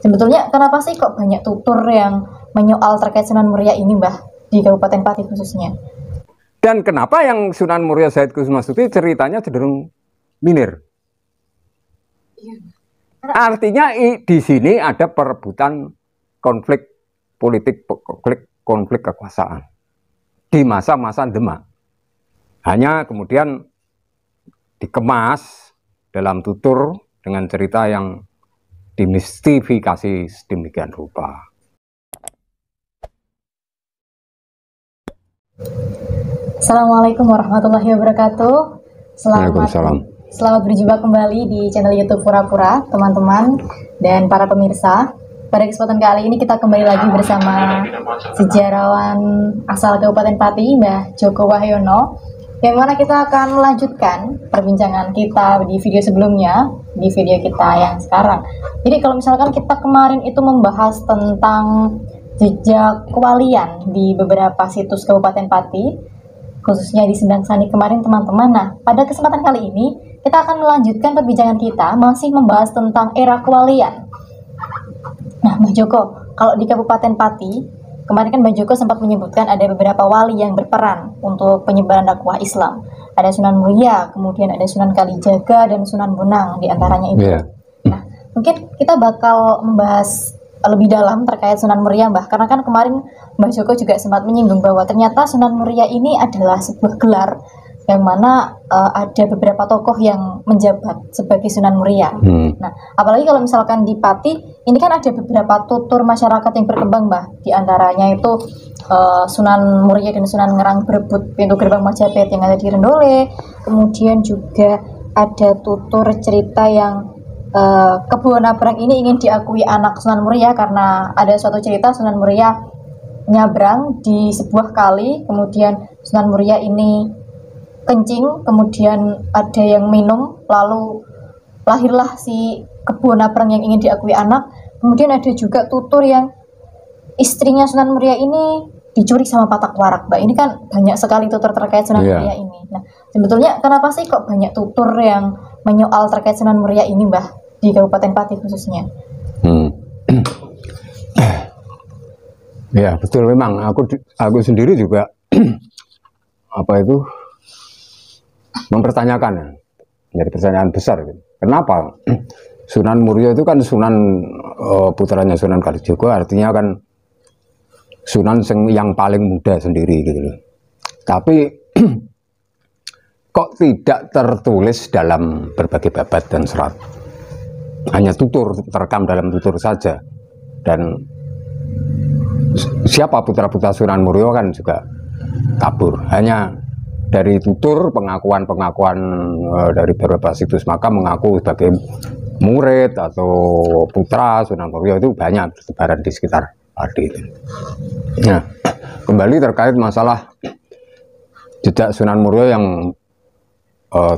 Sebetulnya kenapa sih kok banyak tutur yang menyoal terkait Sunan Muria ini, Mbah, di Kabupaten Pati khususnya? Dan kenapa yang Sunan Muria Said Kusumasuti ceritanya cenderung minir? Artinya di sini ada perebutan konflik politik, konflik kekuasaan di masa-masa Demak. Hanya kemudian dikemas dalam tutur dengan cerita yang dimistifikasi sedemikian rupa. Assalamualaikum warahmatullahi wabarakatuh. Selamat berjumpa kembali di channel YouTube Pura-Pura, teman-teman dan para pemirsa. Pada kesempatan kali ini kita kembali lagi bersama sejarawan asal Kabupaten Pati, Mbah Joko Wahyono, yang mana kita akan melanjutkan perbincangan kita di video sebelumnya, di video kita yang sekarang. Jadi kalau misalkan kita kemarin itu membahas tentang jejak kewalian di beberapa situs Kabupaten Pati, khususnya di Sendang Sani kemarin, teman-teman. Nah, pada kesempatan kali ini kita akan melanjutkan perbincangan kita masih membahas tentang era kewalian. Nah, Mbah Joko, kalau di Kabupaten Pati kemarin kan Mbah Joko sempat menyebutkan ada beberapa wali yang berperan untuk penyebaran dakwah Islam. Ada Sunan Muria, kemudian ada Sunan Kalijaga dan Sunan Bonang di antaranya itu. Nah, mungkin kita bakal membahas lebih dalam terkait Sunan Muria, Mbah, karena kan kemarin Mbah Joko juga sempat menyinggung bahwa ternyata Sunan Muria ini adalah sebuah gelar yang mana ada beberapa tokoh yang menjabat sebagai Sunan Muria. Nah, apalagi kalau misalkan di Pati ini kan ada beberapa tutur masyarakat yang berkembang, Mbah. Di antaranya itu Sunan Muria dan Sunan Ngerang berebut pintu gerbang Majapahit yang ada di Rendole. Kemudian juga ada tutur cerita yang Kebo Nabrang ini ingin diakui anak Sunan Muria karena ada suatu cerita Sunan Muria nyabrang di sebuah kali, kemudian Sunan Muria ini kencing, kemudian ada yang minum, lalu lahirlah si Kebo Nabrang yang ingin diakui anak. Kemudian ada juga tutur yang istrinya Sunan Muria ini dicuri sama Patak Warak, Mbak. Ini kan banyak sekali tutur terkait Sunan Muria ini. Nah, sebetulnya kenapa sih kok banyak tutur yang menyoal terkait Sunan Muria ini, Mbah, di Kabupaten Pati khususnya? Ya, betul, memang aku sendiri juga mempertanyakan, menjadi pertanyaan besar gitu. Kenapa Sunan Muria itu kan Sunan putranya Sunan Kalijaga, artinya kan Sunan yang paling muda sendiri gitu loh. Tapi kok tidak tertulis dalam berbagai babat dan serat, hanya tutur, terekam dalam tutur saja. Dan siapa putra-putra Sunan Muria kan juga kabur, hanya dari tutur pengakuan-pengakuan dari beberapa situs makam mengaku sebagai murid atau putra Sunan Muria itu banyak bertebaran di sekitar Pati. Nah, kembali terkait masalah jejak Sunan Muria yang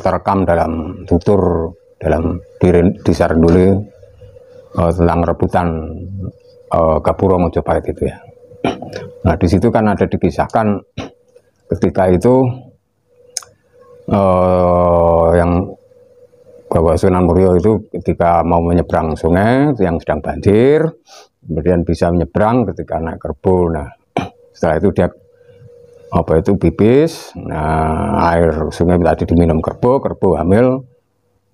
terekam dalam tutur di Sarendule tentang rebutan Gapura Mojopahit itu ya. Nah, di situ kan ada dikisahkan ketika itu yang bahwa Sunan Muria itu ketika mau menyeberang sungai yang sedang banjir, kemudian bisa menyeberang ketika naik kerbau. Nah, setelah itu dia pipis, nah air sungai tadi diminum kerbau hamil,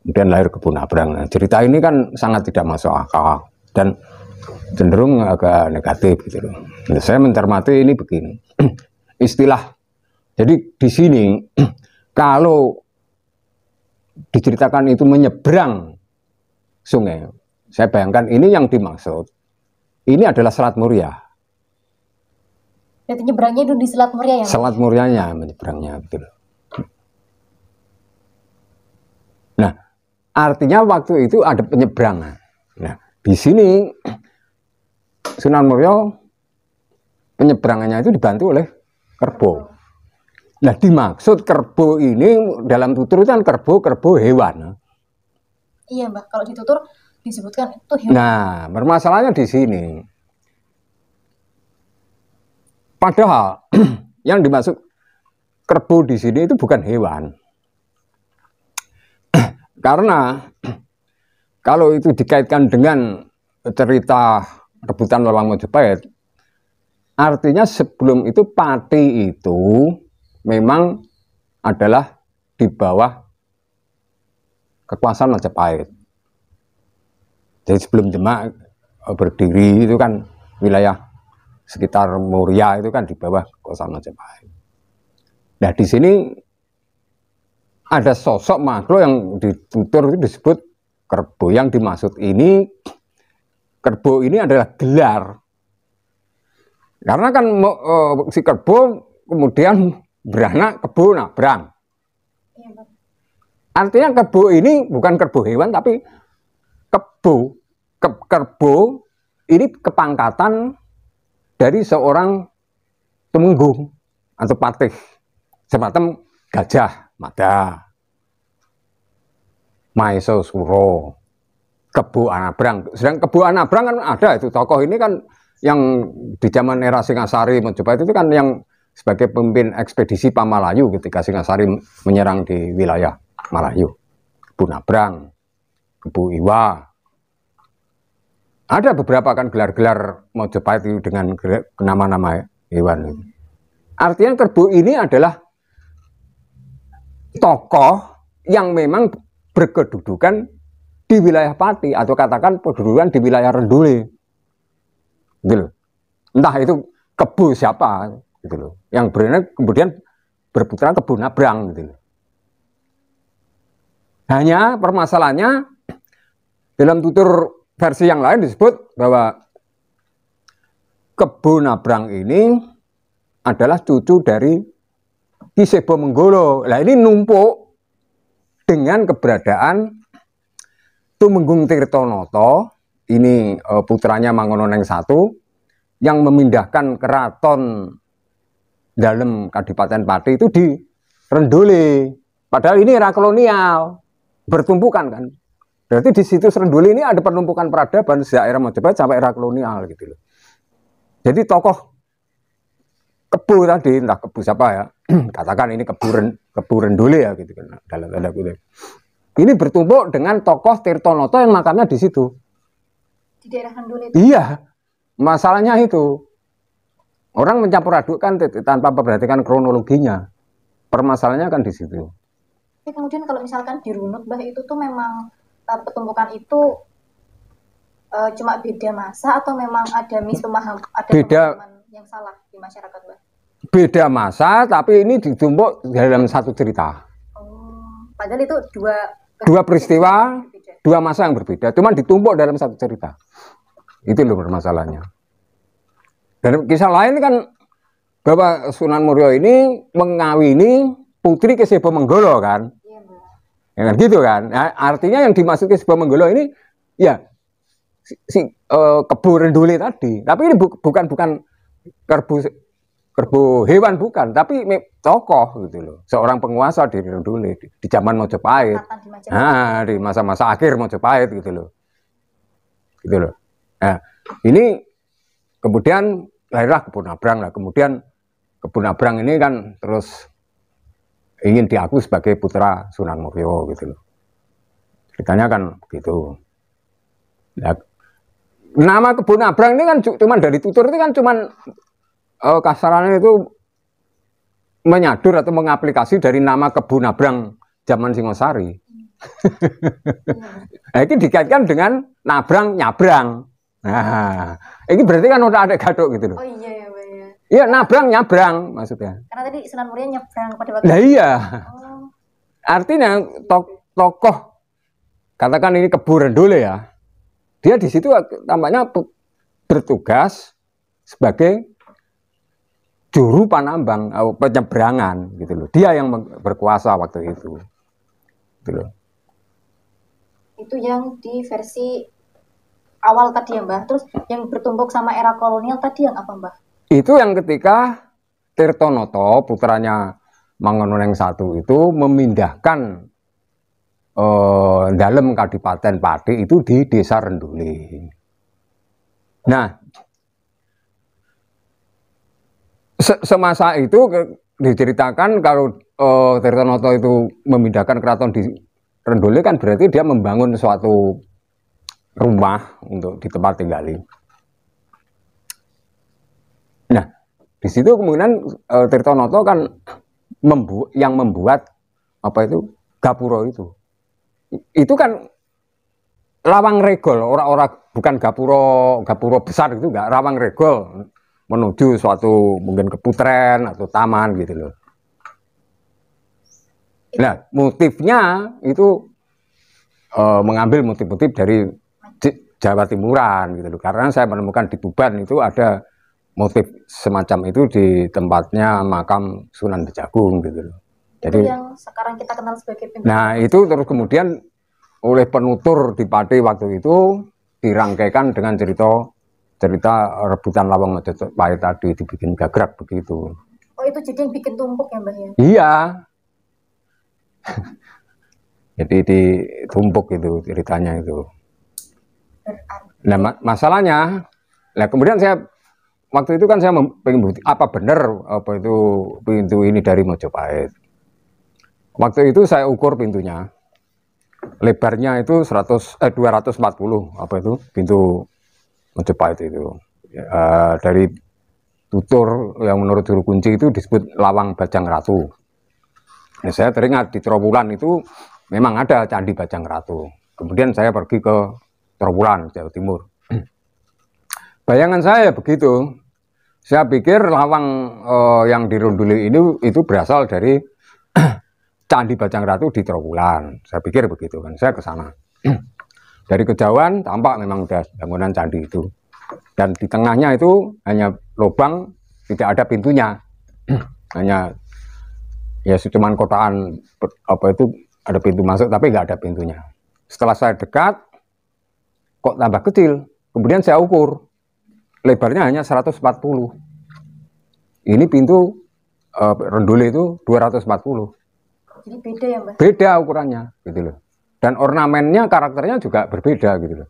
kemudian lahir Kebo Nabrang. Nah, cerita ini kan sangat tidak masuk akal dan cenderung agak negatif gitu loh. Nah, saya mencermati ini begini, istilah. Jadi di sini kalau diceritakan itu menyeberang sungai, saya bayangkan ini yang dimaksud, ini adalah Selat Muria. Jadi nyebrangnya itu di Selat Muria ya? Selat Murianya menyeberangnya, betul. Nah, artinya waktu itu ada penyeberangan. Nah, di sini Sunan Muria penyeberangannya itu dibantu oleh kerbau. Nah, dimaksud kerbau ini dalam tutur itu kan kerbau hewan. Iya, Mbak, kalau di tutur disebutkan itu hewan. Nah, bermasalahnya di sini. Padahal yang dimaksud kerbau di sini itu bukan hewan. Karena kalau itu dikaitkan dengan cerita rebutan Welang Mojopahit, artinya sebelum itu Pati itu memang adalah di bawah kekuasaan Majapahit. Jadi sebelum Demak berdiri itu kan wilayah sekitar Muria itu kan di bawah kekuasaan Majapahit. Nah di sini ada sosok makhluk yang ditutur itu disebut Kerbo. Yang dimaksud ini Kerbo ini adalah gelar. Karena kan si Kerbo kemudian beranak Kebo Nabrang. Artinya Kebo ini bukan Kerbo hewan tapi Kebo. Kerbo ini kepangkatan dari seorang temenggung atau patih. Semacam Gajah Mada, Maeso Suro, Kebo Anabrang. Sedang Kebo Anabrang kan ada itu tokoh ini kan yang di zaman era Singasari Mojopahit itu kan yang sebagai pemimpin ekspedisi Pamalayu ketika Singasari menyerang di wilayah Malayu. Kebo Nabrang, Kebo Iwa. Ada beberapa kan gelar-gelar Mojopahit itu dengan nama-nama hewan. Artinya Kerbo ini adalah tokoh yang memang berkedudukan di wilayah Pati atau katakan kedudukan di wilayah Rendule. Gitu loh. Entah itu Kebo siapa gitu loh. Yang kemudian berputra Kebo Nabrang gitu loh. Hanya permasalahannya dalam tutur versi yang lain disebut bahwa Kebo Nabrang ini adalah cucu dari Ki Sebo Menggolo. Nah ini numpuk dengan keberadaan Tumenggung Tirtonoto, ini putranya Mangunkuning I, yang memindahkan keraton dalam Kadipaten Pati itu di Rendule. Padahal ini era kolonial, bertumpukan kan. Berarti di situs Rendule ini ada penumpukan peradaban sejak era Majapahit sampai era kolonial gitu loh. Jadi tokoh Kebo tadi, entah Kebo siapa ya, katakan ini Kebo Rendule ya gitu kan, dalam tanda kutip. Ini bertumpuk dengan tokoh Tirtonoto yang makamnya di situ. Di daerah Rendule itu? Iya, masalahnya itu. Orang mencampur adukkan tanpa memperhatikan kronologinya. Permasalahannya kan di situ. Tapi kemudian kalau misalkan dirunut, Mbah, itu tuh memang pertumbukan itu cuma beda masa atau memang ada pemahaman yang salah di masyarakat, Mbah? Beda masa, tapi ini ditumpuk dalam satu cerita. Oh, padahal itu dua peristiwa, dua masa yang berbeda, cuman ditumpuk dalam satu cerita. Itu loh permasalahannya. Dan kisah lain kan bahwa Sunan Muria ini mengawini putri Ki Sebo Menggolo kan. Iya, Mbak. Ya kan gitu kan. Nah, artinya yang dimaksud Ki Sebo Menggolo ini ya Kebo Rendule tadi. Tapi ini bukan Kerbo hewan bukan, tapi tokoh gitu loh. Seorang penguasa di Rendule di zaman Mojopahit. Nah, di masa-masa akhir Mojopahit gitu loh. Gitu loh. Nah, ini kemudian lahirlah Kebo Nabrang lah. Kemudian Kebo Nabrang ini kan terus ingin diaku sebagai putra Sunan Muria gitu loh. Ceritanya kan begitu. Nah, nama Kebo Nabrang ini kan cuman dari tutur itu kan cuman kasarannya itu menyadur atau mengaplikasi dari nama Kebo Nabrang zaman Singosari. Nah, ini dikaitkan dengan nabrang nyabrang. Nah, ini berarti kan udah ada gadok gitu loh. Oh iya ya, Mbak ya. Iya, nabrang nyabrang maksudnya. Karena tadi Sunan Muria nyebrang pada waktu. Nah iya. Oh. Artinya tokoh katakan ini Kebo Rendule ya. Dia di situ tampaknya bertugas sebagai juru panambang penyeberangan gitu loh. Dia yang berkuasa waktu itu. Gitu loh. Itu yang di versi awal tadi ya, Mbah. Terus yang bertumpuk sama era kolonial tadi yang apa, Mbah? Itu yang ketika Tirtonoto putranya Mangunkuning I itu memindahkan dalam Kadipaten Pati itu di desa Rendule. Nah, semasa itu diceritakan kalau Tirtonoto itu memindahkan keraton di Rendule kan berarti dia membangun suatu rumah untuk di tempat tinggali. Nah, di situ kemudian Tirtonata kan yang membuat apa itu gapura itu kan lawang regol, orang-orang bukan gapura besar itu enggak, lawang regol menuju suatu mungkin keputren atau taman gitu loh. Nah, motifnya itu mengambil motif-motif dari Jawa Timuran gitu loh. Karena saya menemukan di Tuban itu ada motif semacam itu di tempatnya makam Sunan Bejagung gitu loh. Jadi itu yang sekarang kita kenal sebagai Pintu. Nah, itu terus kemudian oleh penutur di Pati waktu itu dirangkaikan dengan cerita rebutan lawang Majapahit tadi, dibikin gagrag begitu. Oh, itu jadi yang bikin tumpuk ya, Mbah ya? Iya. Jadi ditumpuk itu ceritanya itu. Nah, masalahnya, nah kemudian saya waktu itu kan saya pengen bukti apa benar apa itu pintu ini dari Majapahit. Waktu itu saya ukur pintunya, lebarnya itu 240 apa itu pintu Majapahit itu. Dari tutur yang menurut juru kunci itu disebut Lawang Bajang Ratu. Nah, saya teringat di Trowulan itu memang ada Candi Bajang Ratu. Kemudian saya pergi ke Trowulan, Jawa Timur. Bayangan saya begitu. Saya pikir lawang yang dirunduli ini itu berasal dari Candi Bajang Ratu di Trowulan. Saya pikir begitu kan. Saya ke sana. Dari kejauhan tampak memang ada bangunan candi itu. Dan di tengahnya itu hanya lubang, tidak ada pintunya. Hanya ya cuman kotaan apa itu ada pintu masuk tapi nggak ada pintunya. Setelah saya dekat kok tambah kecil. Kemudian saya ukur. Lebarnya hanya 140. Ini pintu rendule itu 240. Jadi beda ya, Mbak? Beda ukurannya gitu loh. Dan ornamennya, karakternya juga berbeda gitu loh.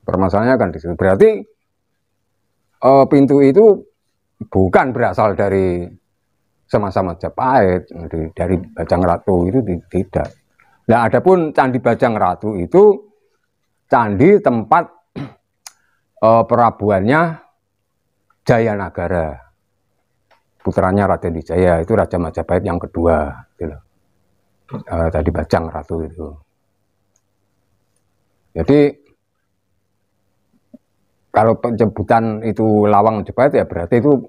Permasalahannya kan di situ. Berarti pintu itu bukan berasal dari semasa Majapahit, dari Bajang Ratu itu tidak. Nah, adapun Candi Bajang Ratu itu candi tempat perabuannya Jayanagara. Putranya Raden Wijaya, itu Raja Majapahit yang kedua gitu loh. Tadi Bajang Ratu itu. Jadi kalau penyebutan itu lawang Majapahit ya berarti itu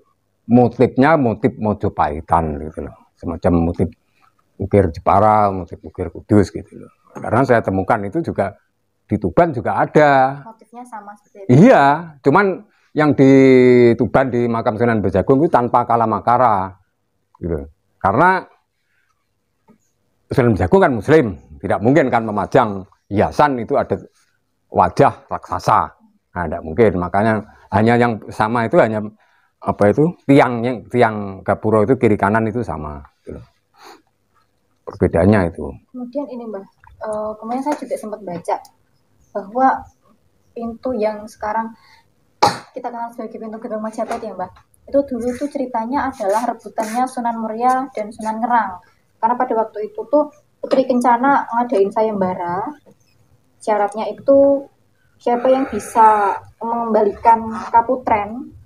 motifnya motif Majapahitan gitu loh. Semacam motif ukir Jepara, motif ukir Kudus gitu loh. Karena saya temukan itu juga di Tuban juga ada. Motifnya sama seperti itu. Iya, cuman yang di Tuban di makam Sunan Bejagung itu tanpa kalamakara gitu. Karena Sunan Bejagung kan Muslim, tidak mungkin kan memajang hiasan itu ada wajah raksasa. Nah, tidak mungkin. Makanya hanya yang sama itu hanya apa itu tiang gapura itu kiri kanan itu sama. Gitu. Perbedaannya itu. Kemudian ini Mbah, kemarin saya juga sempat baca bahwa pintu yang sekarang kita kenal sebagai pintu gerbang Majapahit ya Mbah, itu dulu itu ceritanya adalah rebutannya Sunan Muria dan Sunan Ngerang. Karena pada waktu itu tuh Putri Kencana ngadain sayembara, syaratnya itu siapa yang bisa mengembalikan Kaputren,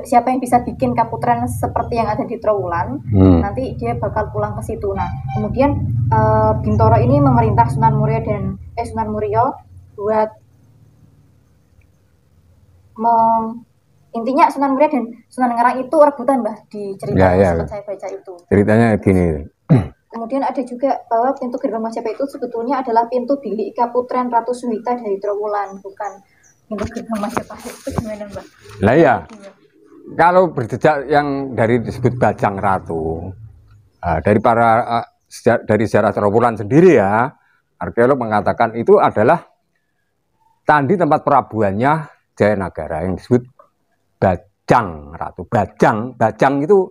siapa yang bisa bikin Kaputren seperti yang ada di Trowulan, nanti dia bakal pulang ke situ. Nah, kemudian Bintoro ini memerintah Sunan Muria dan Sunan Muria buat intinya Sunan Muria dan Sunan Ngerang itu rebutan Mbah di cerita yang sempat saya baca itu. Ceritanya gini. Kemudian ada juga bahwa pintu gerbang Majapahit itu sebetulnya adalah pintu bilik Kaputren Ratu Suwita dari Trowulan, bukan pintu gerbang Majapahit. Itu gimana Mbak? Lah ya, kalau berjejak yang dari disebut Bajang Ratu, dari sejarah Trowulan sendiri ya, arkeolog mengatakan itu adalah candi tempat perabuannya Jayanagara yang disebut Bajang Ratu. Bajang itu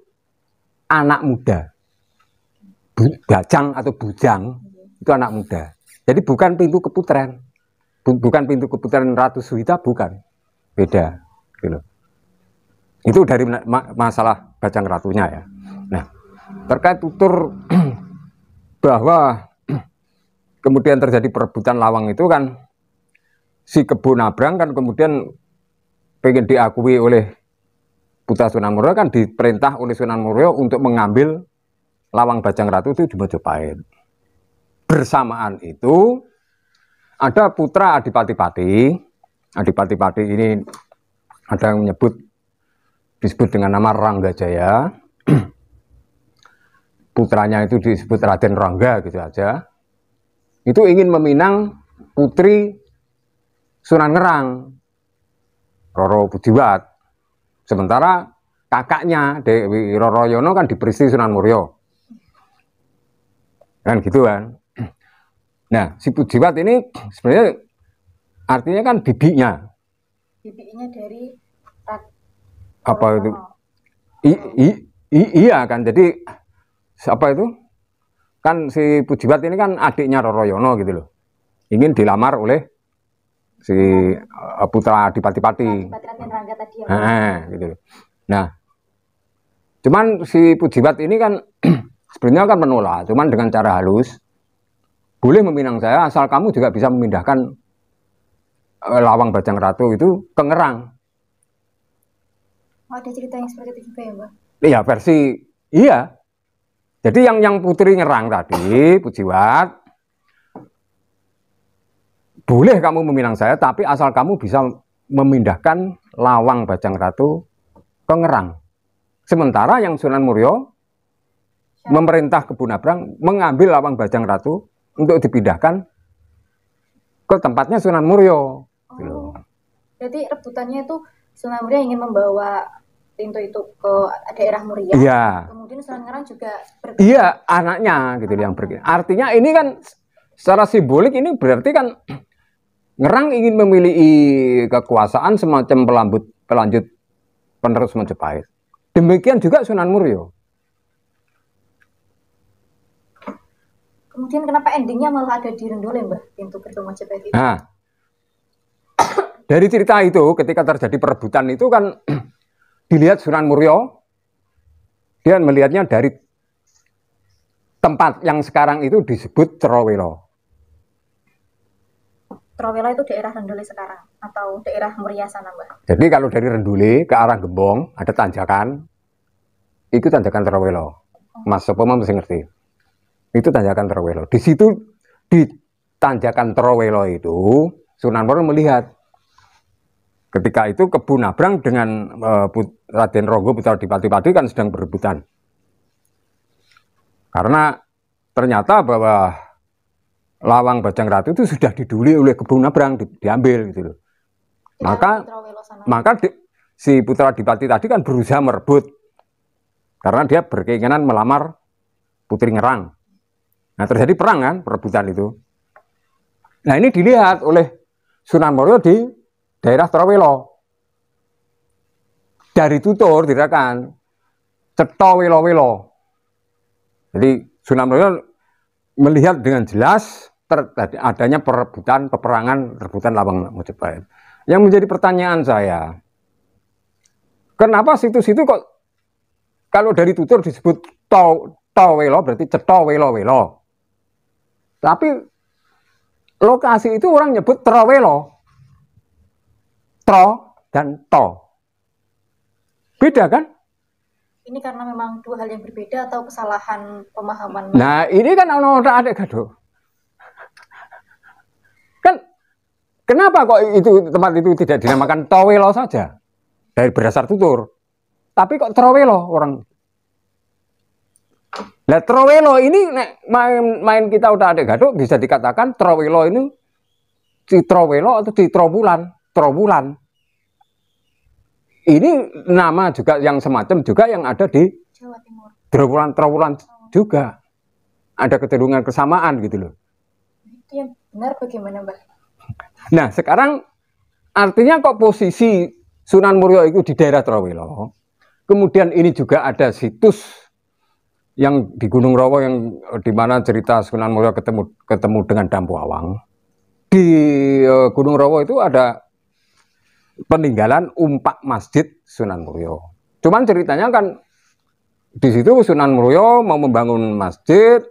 anak muda. Bajang atau bujang itu anak muda. Jadi bukan pintu keputren, bukan pintu keputren Ratu Suwita, bukan, beda. Gitu. Itu dari masalah Bajang Ratunya ya. Nah, terkait tutur bahwa kemudian terjadi perebutan lawang itu kan si Kebo Nabrang kan kemudian pengen diakui oleh putra Sunan Muria, kan diperintah oleh Sunan Muria untuk mengambil Lawang Bajang Ratu itu di Mojopahit. Bersamaan itu ada putra Adipati-Pati. Adipati-Pati ini ada yang menyebut disebut dengan nama Ranggajaya. Putranya itu disebut Raden Rangga gitu aja. Itu ingin meminang putri Sunan Ngerang, Roro Budiwat. Sementara kakaknya Dewi Roroyono kan diperistri Sunan Muria. Kan gitu kan. Nah, si Budiwat ini sebenarnya artinya kan bibinya. Bibinya dari Apa itu? Iya kan. Jadi apa itu? Kan si Budiwat ini kan adiknya Roroyono gitu loh. Ingin dilamar oleh si putra Adipati-Pati. Gitu loh. Nah, cuman si Budiwat ini kan sebenarnya kan menolak, cuman dengan cara halus. Boleh meminang saya asal kamu juga bisa memindahkan Lawang Bajang Ratu itu ke Ngerang. Oh, ada cerita yang seperti itu juga ya, Mbak? Iya, versi iya. Jadi yang putri Ngerang tadi, Budiwat, boleh kamu meminang saya, tapi asal kamu bisa memindahkan Lawang Bajang Ratu ke Ngerang. Sementara yang Sunan Muria memerintah Kebo Nabrang mengambil Lawang Bajang Ratu untuk dipindahkan ke tempatnya Sunan Muria. Oh, jadi rebutannya itu Sunan Muria ingin membawa Tinto itu ke daerah Muria. Iya. Kemudian Sunan Ngerang juga Iya, anaknya gitu yang pergi. Artinya ini kan secara simbolik ini berarti kan Ngerang ingin memiliki kekuasaan semacam pelanjut penerus Majapahit. Demikian juga Sunan Muria. Kemudian kenapa endingnya malah ada di Rendole, Mbak, pintu gerbang Majapahit itu? Nah, dari cerita itu ketika terjadi perebutan itu kan dilihat Sunan Muria, dia melihatnya dari tempat yang sekarang itu disebut Trowelo. Trowelo itu daerah Rendole sekarang atau daerah Muria sana, Mbak? Jadi kalau dari Rendule ke arah Gembong ada tanjakan, itu tanjakan Trowelo. Mas Sopoma mesti ngerti. Itu tanjakan Trowelo. Di situ di tanjakan Trowelo itu Sunan Muria melihat ketika itu Kebo Nabrang dengan Raden Ronggo putra Adipati-Pati kan sedang berebutan. Karena ternyata bahwa Lawang Bajang Ratu itu sudah diduli oleh Kebo Nabrang, diambil gitu loh. Maka si putra Adipati tadi kan berusaha merebut karena dia berkeinginan melamar Putri Ngerang. Nah, terjadi perang kan, perebutan itu. Nah, ini dilihat oleh Sunan Muria di daerah Trowelo. Dari tutur dirakan Cetha Welo-welo. Jadi Sunan Muria melihat dengan jelas adanya peperangan rebutan Lawang Majapahit. Yang menjadi pertanyaan saya, kenapa situ-situ kok kalau dari tutur disebut Towelo berarti Cetha Welo-welo. Tapi lokasi itu orang nyebut Trowelo. Tro dan To. Beda kan? Ini karena memang dua hal yang berbeda atau kesalahan pemahaman? Nah, ini kan ada gaduh. Kan kenapa kok itu tempat itu tidak dinamakan Towelo saja dari berdasar tutur, tapi kok Trowelo orang? Nah, Trowelo ini main kita udah ada gaduh, bisa dikatakan Trowelo ini Citrowelo atau Trowulan. Ini nama juga yang semacam juga yang ada di Jawa Timur. Trowulan juga. Ada kecenderungan kesamaan gitu loh. Itu yang benar bagaimana, Mbak? Nah, sekarang artinya kok posisi Sunan Muria itu di daerah Trowelo. Kemudian ini juga ada situs yang di Gunung Rawa yang di mana cerita Sunan Muria ketemu dengan Dampu Awang. Di Gunung Rawa itu ada peninggalan umpak masjid Sunan Muria. Cuman ceritanya kan di situ Sunan Muria mau membangun masjid,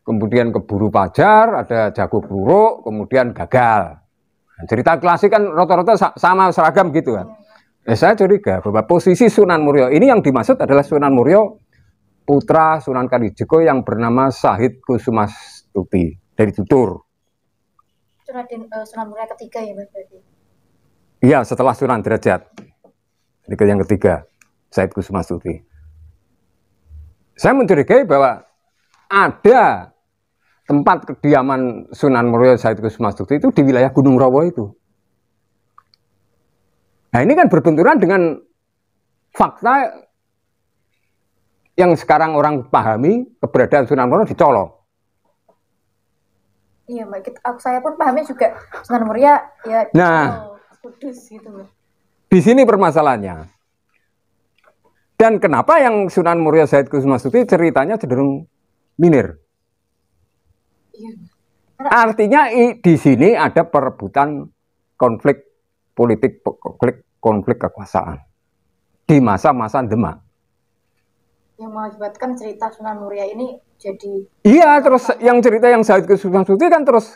kemudian keburu pajar, ada jago buruk, kemudian gagal. Cerita klasik kan rata-rata sama seragam gitu kan. Saya curiga bahwa posisi Sunan Muria ini yang dimaksud adalah Sunan Muria putra Sunan Kalijaga yang bernama Sahid Kusumastuti dari Tutur. Sunan Muria ketiga ya Mas berarti? Iya, setelah Sunan Derajat. Jadi yang ketiga, Sahid Kusumastuti. Saya mencurigai bahwa ada tempat kediaman Sunan Muria Sahid Kusumastuti itu di wilayah Gunung Rawa itu. Nah ini kan berbenturan dengan fakta yang sekarang orang pahami keberadaan Sunan Muria di Colo. Iya Mbak, saya pun pahami juga Sunan Muria ya di Kudus gitu Mbak. Di sini permasalahannya. Dan kenapa yang Sunan Muria Sahid Kusumastuti ceritanya cenderung minir? Iya. Artinya di sini ada perebutan konflik politik, konflik kekuasaan di masa-masa Demak. Yang mengakibatkan cerita Sunan Muria ini jadi... Iya, terus yang cerita yang Sahid Kusumastuti kan terus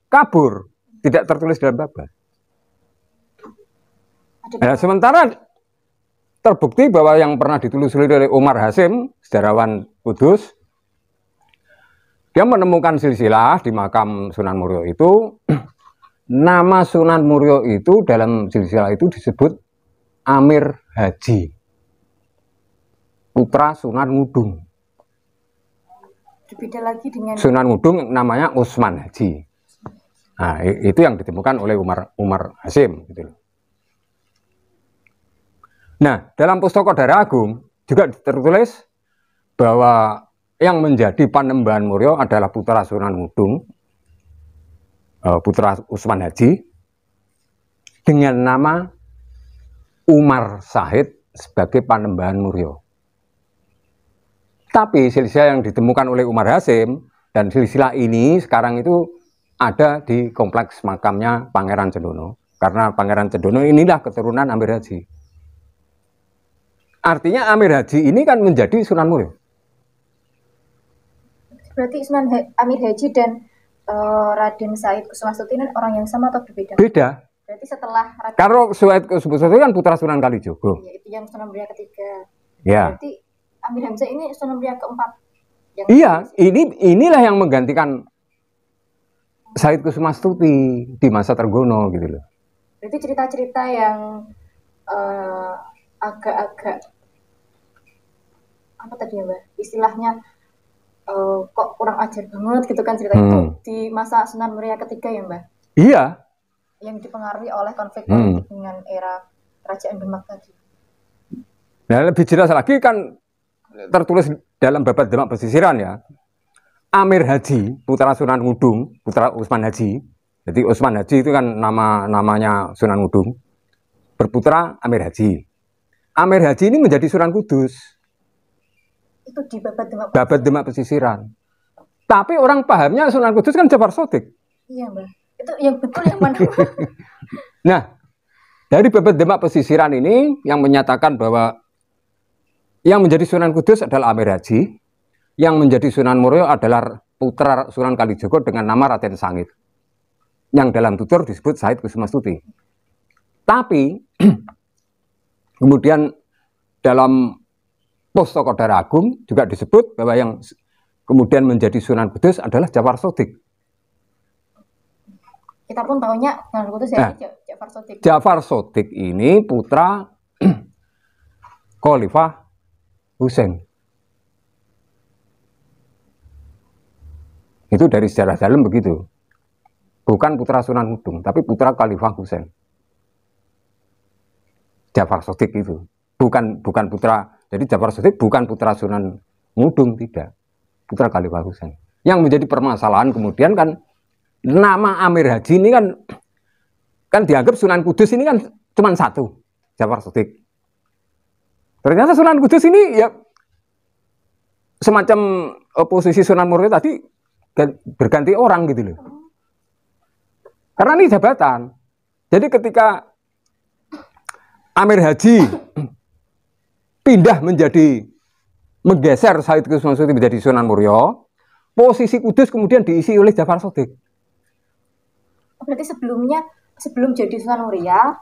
kabur, tidak tertulis dalam babat. Nah, sementara terbukti bahwa yang pernah ditelusuri oleh Umar Hasim, sejarawan Kudus, dia menemukan silsilah di makam Sunan Muria itu, nama Sunan Muria itu dalam silsilah itu disebut Amir Haji, putra Sunan Ngudung. Beda lagi dengan Sunan Ngudung namanya Usman Haji. Nah, itu yang ditemukan oleh Umar Hasim gitu. Nah, dalam Pustaka Dara Agung juga tertulis bahwa yang menjadi Panembahan Muria adalah putra Sunan Ngudung, putra Usman Haji, dengan nama Umar Sahid sebagai Panembahan Muria. Tapi silsilah yang ditemukan oleh Umar Hasim dan silsilah ini sekarang itu ada di kompleks makamnya Pangeran Cendono. Karena Pangeran Cendono inilah keturunan Amir Haji. Artinya Amir Haji ini kan menjadi Sunan Muria. Berarti Amir Haji dan Raden Sahid Kusumastuti ini orang yang sama atau berbeda? Beda. Berarti setelah Raden... Kalau Sahid Kusumastuti kan putra Sunan Kalijaga. Ya, itu yang Sunan Muria ketiga. Ya. Berarti Amir Hamzah ini Sunan Muria keempat. Iya, inilah yang menggantikan Sahid Kusumastuti di masa Trenggono gitu loh. Berarti cerita-cerita yang agak-agak apa tadi ya Mbak? Istilahnya kok kurang ajar banget gitu kan cerita itu di masa Sunan Muria ketiga ya Mbak? Iya. Yang dipengaruhi oleh konflik politik dengan era Kerajaan Demak tadi. Nah lebih jelas lagi kan tertulis dalam babat Demak Pesisiran ya. Amir Haji, putra Sunan Ngudung, putra Usman Haji. Jadi Usman Haji itu kan namanya Sunan Ngudung. Berputra Amir Haji. Amir Haji ini menjadi Sunan Kudus. Itu di babat Demak. Babat Demak Pesisiran. Tapi orang pahamnya Sunan Kudus kan Jafar Shadiq. Iya Mbak. Itu yang betul yang mana? Nah, dari babat Demak Pesisiran ini yang menyatakan bahwa yang menjadi Sunan Kudus adalah Amir Haji, yang menjadi Sunan Muria adalah putra Sunan Kalijaga dengan nama Raden Sangit, yang dalam tutur disebut Sahid Kusumastuti. Tapi kemudian dalam Pustaka Dara Agung juga disebut bahwa yang kemudian menjadi Sunan Kudus adalah Jafar Shadiq. Kita pun tahunya Sunan Kudus ya Jafar Shadiq. Jafar Shadiq ini putra Khalifah Husain. Itu dari sejarah dalam begitu. Bukan putra Sunan Ngudung, tapi putra Khalifah Husain. Jafar Shadiq itu. Bukan putra, jadi Jafar Shadiq bukan putra Sunan Ngudung, tidak. Putra Khalifah Husain. Yang menjadi permasalahan kemudian kan nama Amir Haji ini kan dianggap Sunan Kudus ini kan cuma satu, Jafar Shadiq. Ternyata Sunan Kudus ini ya semacam posisi Sunan Muria tadi berganti orang gitu loh. Karena ini jabatan. Jadi ketika Amir Haji pindah menggeser Sahid Kusumastuti menjadi Sunan Muria, posisi Kudus kemudian diisi oleh Jafar Shadiq. Berarti sebelumnya sebelum jadi Sunan Muria,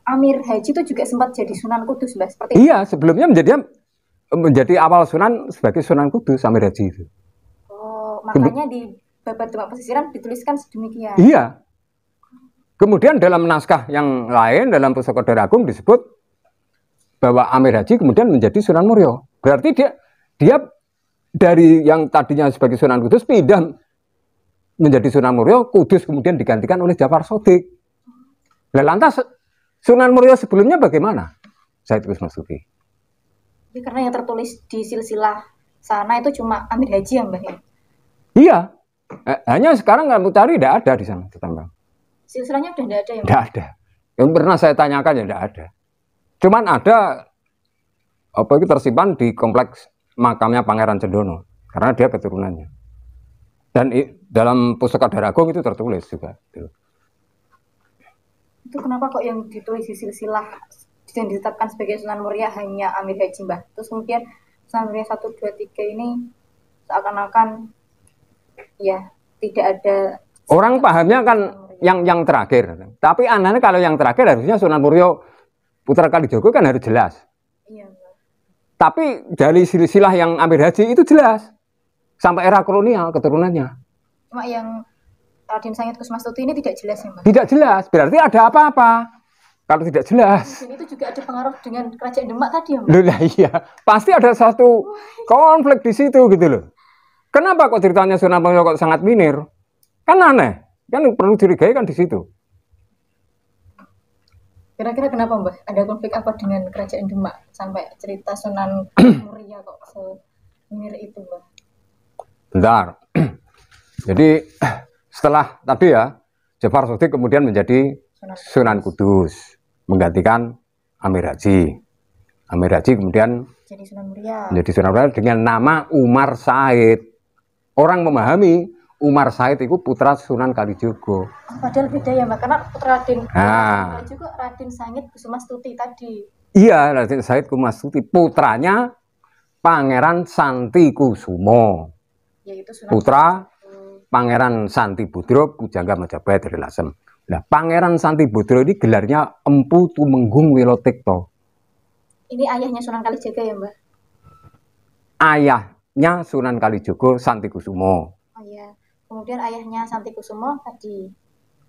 Amir Haji itu juga sempat jadi Sunan Kudus, Mbak. Seperti Iya, sebelumnya menjadi awal Sunan sebagai Sunan Kudus Amir Haji itu. Oh, makanya di Babat Demak Pesisiran dituliskan sedemikian. Iya. Kemudian dalam naskah yang lain dalam Pusaka Dara Agung disebut bahwa Amir Haji kemudian menjadi Sunan Muria. Berarti dia dari yang tadinya sebagai Sunan Kudus pindah menjadi Sunan Muria, Kudus kemudian digantikan oleh Jafar Shodiq. Nah, lantas Sunan Muria sebelumnya bagaimana? Said Kusmasuti. Karena yang tertulis di silsilah sana itu cuma Amir Haji ya, Mbak ya? Iya. Hanya sekarang kamu cari tidak ada di sana tetangga. Silsilahnya udah tidak ada ya, Mbak? Tidak ada. Yang pernah saya tanyakan ya tidak ada. Cuman ada apa itu tersimpan di kompleks makamnya Pangeran Cendono karena dia keturunannya. Dan dalam Pusaka Dara Agung itu tertulis juga. Itu kenapa kok yang ditulis di silsilah yang ditetapkan sebagai Sunan Muria hanya Amir Haji, Mbak? Terus kemudian Sunan Muria 1, 2, 3 ini seakan-akan ya tidak ada. Orang pahamnya kan yang terakhir. Tapi anehnya kalau yang terakhir harusnya Sunan Muria Putra Kalijogo kan harus jelas. Iya, Mbak. Tapi dari silsilah yang Amir Haji itu jelas. Sampai era kolonial keturunannya. Cuma yang Raden Sangit Kusmasuti ini tidak jelas ya, Mbak? Tidak jelas. Berarti ada apa-apa. Kalau tidak jelas. Dan itu juga ada pengaruh dengan Kerajaan Demak tadi ya, Mbak? Loh, iya. Pasti ada satu konflik di situ gitu loh. Kenapa kok ceritanya Sunan Muria kok sangat minir? Kan aneh. Kan perlu curigai kan di situ. Kira-kira kenapa, Mbak? Ada konflik apa dengan Kerajaan Demak sampai cerita Sunan Muria kok seminir itu, Mbak? Bentar. Jadi setelah tadi ya Jafar Shodiq kemudian menjadi Sunan Kudus menggantikan Amir Haji. Amir Haji kemudian jadi Sunan Muria. Menjadi Sunan Muria dengan nama Umar Said. Orang memahami Umar Said itu putra Sunan Kalijogo. Padahal beda ya, Mbak, karena putra Raden juga Raden Sangit Kusmastuti tadi. Iya, Raden Sangit Kusmastuti putranya Pangeran Santi Kusumo. Yaitu Sunan putra Pangeran Santi Budro Pujangga Majapahit dari Lasem. Nah, Pangeran Santi Budro ini gelarnya Empu Tumenggung Wilotekto. Ini ayahnya Sunan Kalijaga ya, Mbak? Ayahnya Sunan Kalijogo Santi Kusumo. Oh iya. Kemudian ayahnya Santi Kusumo tadi.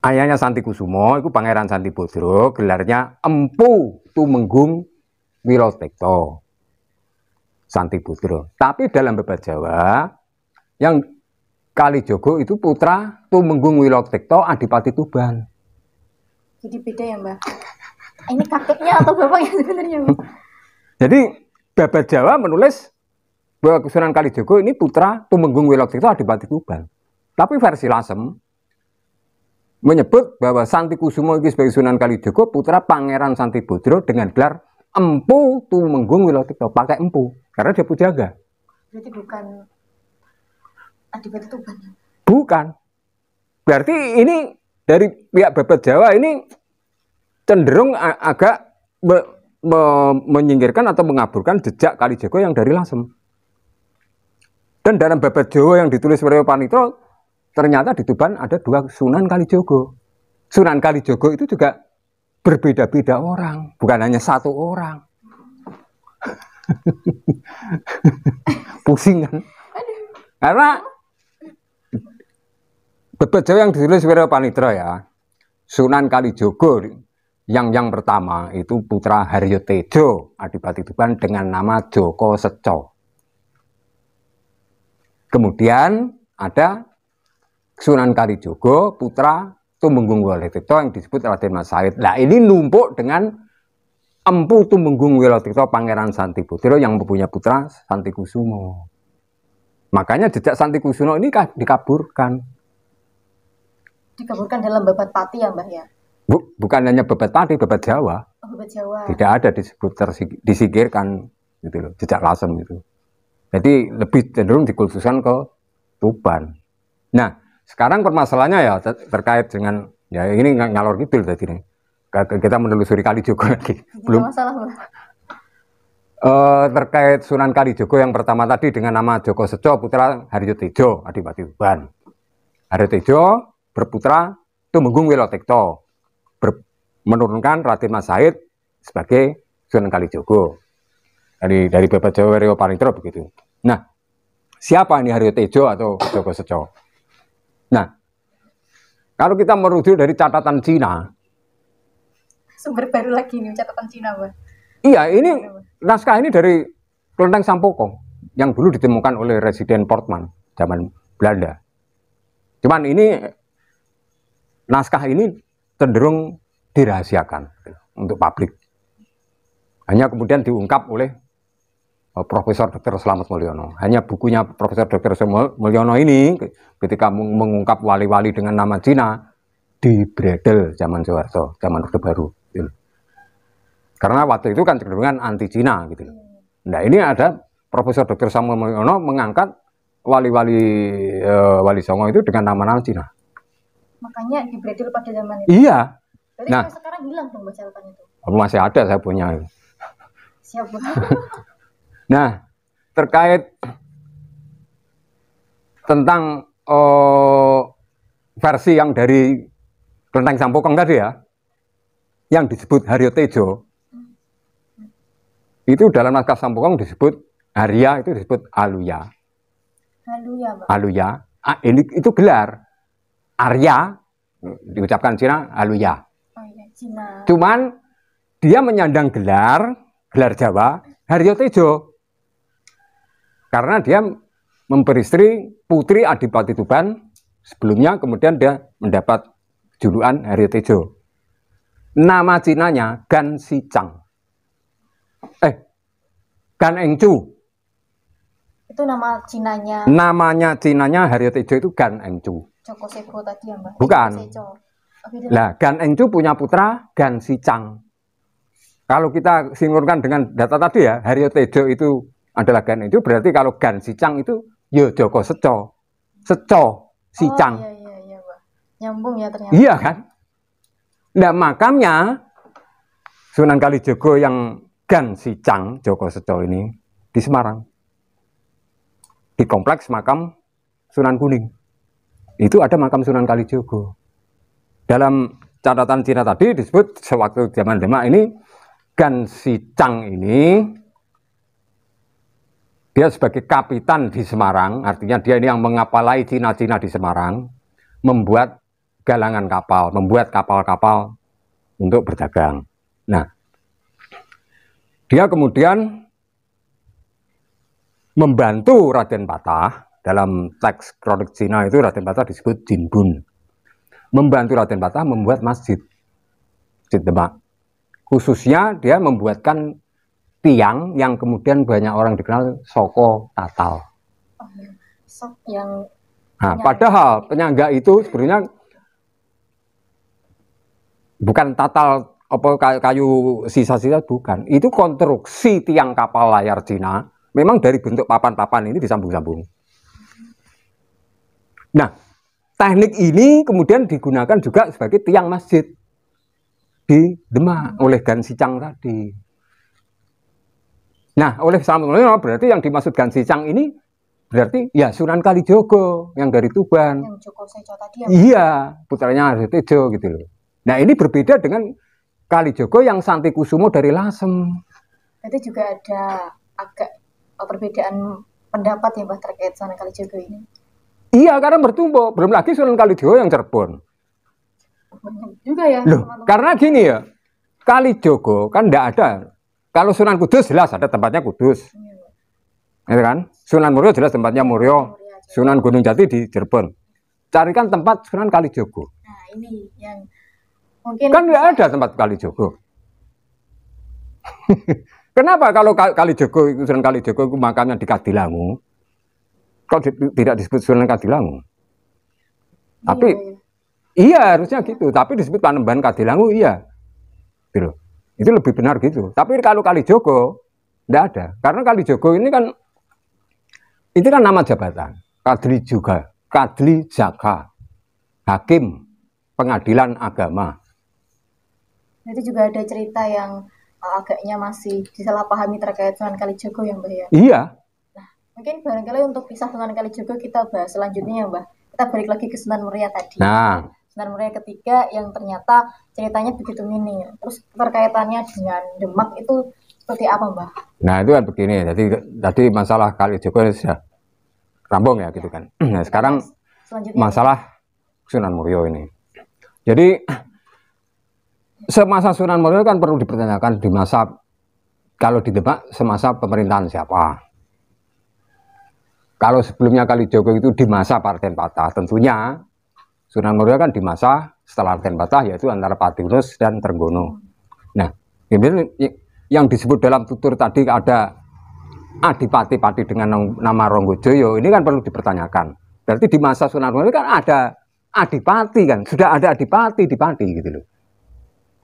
Ayahnya Santi Kusumo itu Pangeran Santi Budro, gelarnya Empu Tumenggung Wilotekto. Santi Budro. Tapi dalam Babat Jawa yang Kalijogo itu putra Tumenggung Wilotekto Adipati Tuban. Jadi beda ya, Mbak? Ini kakeknya atau bapaknya sebenarnya, Mbak? Jadi Babat Jawa menulis bahwa Sunan Kalijogo ini putra Tumenggung Wilotekto Adipati Tuban. Tapi versi Lasem menyebut bahwa Santi Kusumo itu sebagai Sunan Kalijogo putra Pangeran Santi Budro dengan gelar Empu Tumenggung Wilotekto, pakai empu karena dia pujaga. Berarti bukan Adipati Tuban. Bukan. Berarti ini dari pihak Babat Jawa ini cenderung agak menyingkirkan atau mengaburkan jejak Kalijogo yang dari Lasem. Dan dalam Babat Jawa yang ditulis oleh Panitro, ternyata di Tuban ada 2 Sunan Kalijogo. Sunan Kalijogo itu juga berbeda-beda orang, bukan hanya 1 orang. Pusing kan? Karena Babat Jawa yang ditulis oleh Panitro ya, Sunan Kalijogo yang pertama itu putra Haryo Tejo Adipati Tuban dengan nama Joko Seco. Kemudian ada Sunan Kalijogo putra Tumenggung Wilotekto yang disebut Raden Mas Said. Nah, ini numpuk dengan Empu Tumenggung Wilotekto Pangeran Santi Budro yang mempunyai putra Santi Kusumo. Makanya jejak Santi Kusumo ini dikaburkan. Dikaburkan dalam Babat Pati ya, Mbak ya? Bukan hanya Babat Pati, Babat Jawa. Oh, Babat Jawa. Tidak ada disebut disingkirkan gitu loh, jejak Lasem itu. Jadi lebih cenderung dikhususkan ke Tuban. Nah, sekarang permasalahannya ya terkait dengan ya ini ngalor gitu tadi nih. Kita menelusuri Kalijogo lagi. Belum masalah, Mbak. Terkait Sunan Kalijogo yang pertama tadi dengan nama Joko Seco putra Haryo Tejo Adipati Tuban. Haryo Tejo berputra Tumenggung Wilotekto menurunkan Raden Mas Said sebagai Sunan Kalijogo. Dari Babat Jawa Rio Parintro begitu. Nah, siapa ini Haryo Tejo atau Joko Seco? Nah, kalau kita merujuk dari catatan Cina, Sumber baru lagi nih catatan Cina, Mbah. iya, ini naskah ini dari Kelenteng Sampokong yang dulu ditemukan oleh Residen Portman zaman Belanda. Cuman ini naskah ini cenderung dirahasiakan untuk publik. Hanya kemudian diungkap oleh Profesor Dr. Slamet Mulyono. Hanya bukunya Profesor Dr. Mulyono ini ketika mengungkap wali-wali dengan nama Cina dibredel zaman Soeharto, zaman Orde Baru. Gitu. Karena waktu itu kan cenderungan anti Cina gitu. Nah, ini ada Profesor Dr. Samuel Mulyono mengangkat wali-wali Wali Songo itu dengan nama-nama Cina. Makanya dibredel pada zaman itu. Iya. Berarti Nah, sekarang hilang dong catatan itu. Masih ada saya punya. Siapa? Nah, terkait tentang versi yang dari Kelenteng Sampokong tadi ya, yang disebut Haryo Tejo, itu dalam naskah Sampokong disebut Arya, itu disebut Aluya. Aluya, Pak. Aluya, ini itu gelar. Arya diucapkan Cina Aluya. Oh iya, Cina. Cuman dia menyandang gelar Jawa Haryo Tejo. Karena dia memperistri putri Adipati Tuban sebelumnya, kemudian dia mendapat julukan Haryo Tejo. Nama Cinanya Gan Sicang. Gan Engcu. Itu nama Cinanya. Namanya Cinanya Haryo Tejo itu Gan Engcu. Joko Seko tadi ya, Mbak? Bukan. Lah, Gan Engcu punya putra Gan Sicang. Kalau kita sinkronkan dengan data tadi ya, Haryo Tejo itu adalah Gan Engcu, berarti kalau Gan Sicang itu ya Joko Seco. Seco Sicang. Oh, iya, Mbak. Nyambung ya ternyata. Iya kan? Nah, makamnya Sunan Kalijogo yang Gan Sicang Joko Seco ini di Semarang. Di kompleks makam Sunan Kuning. Itu ada makam Sunan Kalijogo. Dalam catatan Cina tadi disebut sewaktu zaman Demak ini Gan Sicang ini dia sebagai kapitan di Semarang, artinya dia ini yang mengapalai Cina-Cina di Semarang, membuat galangan kapal, membuat kapal-kapal untuk berdagang. Nah, dia kemudian membantu Raden Patah, dalam teks kronik Cina itu Raden Patah disebut Jinbun. Membantu Raden Patah membuat masjid Demak. Khususnya dia membuatkan tiang yang kemudian banyak orang dikenal Soko Tatal. Oh, iya. Sok yang Nah, padahal penyangga itu sebenarnya bukan tatal apa kayu sisa-sisa, bukan. Itu konstruksi tiang kapal layar Cina. Memang dari bentuk papan-papan ini disambung-sambung. Nah, teknik ini kemudian digunakan juga sebagai tiang masjid di Demak oleh Gan Sicang tadi. Nah, oleh Slamet Mulyono berarti yang dimaksud Gan Sicang ini berarti ya Sunan Kalijogo yang dari Tuban. Yang Joko Seco tadi ya. Iya, putranya Haryo Tejo gitu loh. Nah, ini berbeda dengan Kalijogo yang Santi Kusumo dari Lasem. Berarti juga ada agak perbedaan pendapat ya, Mbak, terkait Sunan Kalijogo ini. Iya, karena bertumpuk. Belum lagi Sunan Kalijogo yang Cirebon. Banyak juga ya. Loh, teman-teman. karena gini ya, Kalijogo kan enggak ada. Kalau Sunan Kudus jelas ada tempatnya Kudus. Iya, Gitu kan? Sunan Muria jelas tempatnya Muria. Sunan Gunung Jati di Cirebon. Carikan tempat Sunan Kalijogo. Nah, ini yang mungkin Kan nggak ada tempat Kalijogo. Kenapa kalau Kalijogo, Sunan Kalijogo itu makamnya di Kadilangu, kok tidak disebut Sunan Kadilangu? Tapi iya harusnya gitu. Tapi disebut Panembahan Kadilangu, iya. Gitu. Itu lebih benar gitu. Tapi kalau Kalijogo tidak ada. Karena Kalijogo ini kan nama jabatan. Kadli juga, Kadli Jaka, Hakim Pengadilan Agama. itu juga ada cerita yang agaknya masih disalahpahami terkait Sunan Kalijogo ya, Mbak ya. Iya. Nah, mungkin barangkali untuk kisah Sunan Kalijogo kita bahas selanjutnya ya, Mbak. Kita balik lagi ke Sunan Muria tadi. Nah, Sunan Muria ketiga yang ternyata ceritanya begitu mini. Terus terkaitannya dengan Demak itu seperti apa, Mbah? Nah itu kan begini, jadi tadi masalah Kalijogo sudah rambung ya gitu kan. Nah sekarang Selanjutnya masalah Sunan Muria ini. Jadi semasa Sunan Muria kan perlu dipertanyakan di masa, kalau di Demak semasa pemerintahan siapa. Kalau sebelumnya Kalijogo itu di masa Raden Patah, tentunya Sunan Muria kan di masa setelah Raden Patah, yaitu antara Patiunus dan Trenggono. Nah, ini yang disebut dalam tutur tadi ada Adipati-pati dengan nama Ronggojoyo, ini kan perlu dipertanyakan. Berarti di masa Sunan Muria kan ada Adipati kan, sudah ada Adipati gitu loh.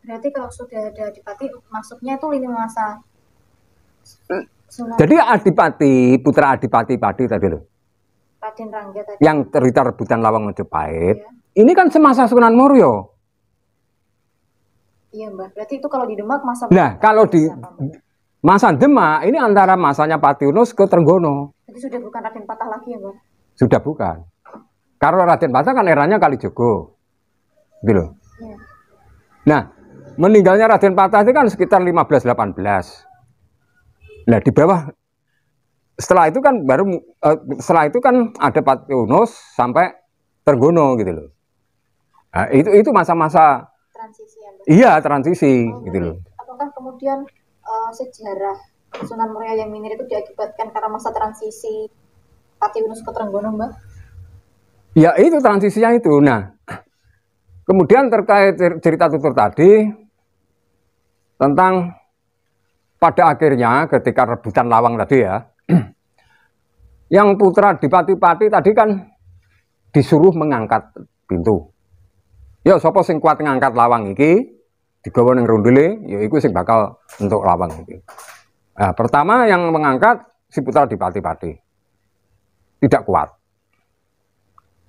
Berarti kalau sudah ada Adipati, maksudnya itu lini masa Sunan. Jadi Adipati, putra Adipati-pati tadi loh, Raden Rangga tadi. yang cerita rebutan Lawang Majapahit, Iya. ini kan semasa Sunan Muria. Iya, Mbak. Berarti itu kalau di Demak masa. Nah, kalau di masa Demak ini antara masanya Patiunus ke Trenggono. Jadi sudah bukan Raden Patah lagi ya, Mbak? Sudah bukan. Karena Raden Patah kan eranya Kalijogo. Gitu loh. Iya. Nah, meninggalnya Raden Patah itu kan sekitar 15-18. Nah, di bawah setelah itu kan ada Patiunus sampai Trenggono gitu loh. Nah, itu masa-masa Transisi ya, Mbak? iya, transisi gitu loh. Apakah kemudian sejarah Sunan Muria yang minir itu diakibatkan karena masa transisi Patiunus ke Trenggono, Mbak? Ya itu transisinya itu. Nah, kemudian terkait cerita tutur tadi tentang pada akhirnya ketika rebutan Lawang tadi ya, yang putra Adipati-pati tadi kan disuruh mengangkat pintu. Ya sapa sing kuat ngangkat Lawang iki digawa ning rondele, ya iku sing bakal untuk Lawang iki. Nah, pertama yang mengangkat si putra Adipati-pati. Tidak kuat.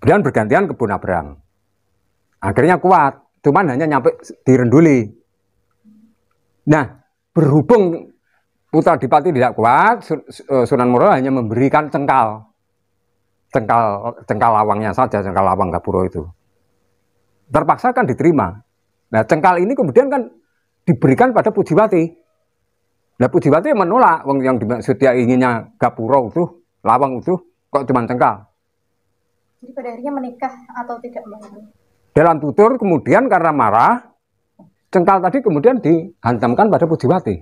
Kemudian bergantian ke Bonabrang. Akhirnya kuat, cuman hanya nyampe di Renduli. Nah, berhubung putra Adipati tidak kuat, Sunan Muria hanya memberikan cengkal Lawangnya saja, cengkal Lawang Gapura itu. Terpaksa kan diterima. Nah, cengkal ini kemudian kan diberikan pada Pujiwati. Nah, Pujiwati menolak, yang dimaksud dia inginnya Gapura itu, Lawang itu, kok cuma cengkal. Jadi pada akhirnya menikah atau tidak, Mbak? Dalam tutur kemudian karena marah, cengkal tadi kemudian dihantamkan pada Pujiwati.